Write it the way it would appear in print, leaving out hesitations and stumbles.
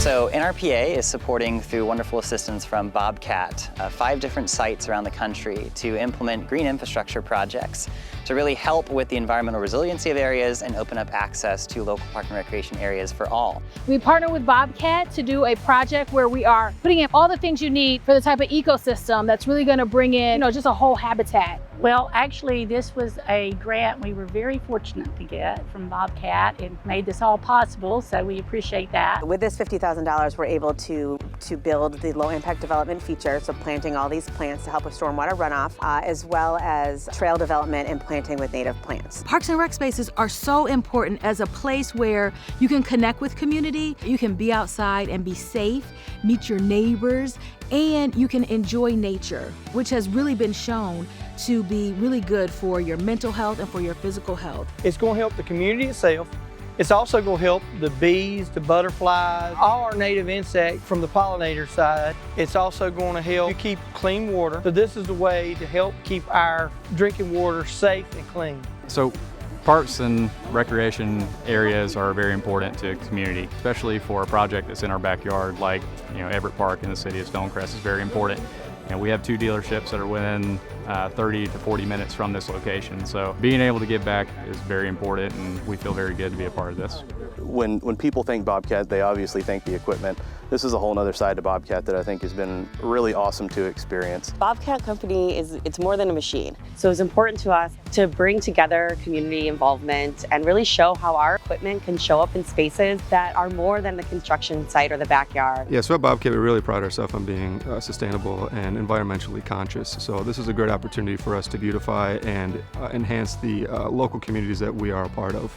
So NRPA is supporting, through wonderful assistance from Bobcat, 5 different sites around the country to implement green infrastructure projects to really help with the environmental resiliency of areas and open up access to local park and recreation areas for all. We partner with Bobcat to do a project where we are putting in all the things you need for the type of ecosystem that's really going to bring in, just a whole habitat. Well, actually, this was a grant we were very fortunate to get from Bobcat. It made this all possible, so we appreciate that. With this $50,000, we're able to build the low impact development feature, so planting all these plants to help with stormwater runoff, as well as trail development and planting with native plants. Parks and rec spaces are so important as a place where you can connect with community, you can be outside and be safe, meet your neighbors, and you can enjoy nature, which has really been shown to be really good for your mental health and for your physical health. It's going to help the community itself. It's also going to help the bees, the butterflies, all our native insects from the pollinator side. It's also going to help keep clean water. So this is the way to help keep our drinking water safe and clean. So parks and recreation areas are very important to the community, especially for a project that's in our backyard like Everett Park in the city of Stonecrest is very important. And we have 2 dealerships that are within 30 to 40 minutes from this location. So being able to give back is very important, and we feel very good to be a part of this. When people think Bobcat, they obviously think the equipment. This is a whole other side to Bobcat that I think has been really awesome to experience. Bobcat Company it's more than a machine. So it's important to us to bring together community involvement and really show how our equipment can show up in spaces that are more than the construction site or the backyard. Yeah, so at Bobcat we really pride ourselves on being sustainable and environmentally conscious. So this is a great opportunity for us to beautify and enhance the local communities that we are a part of.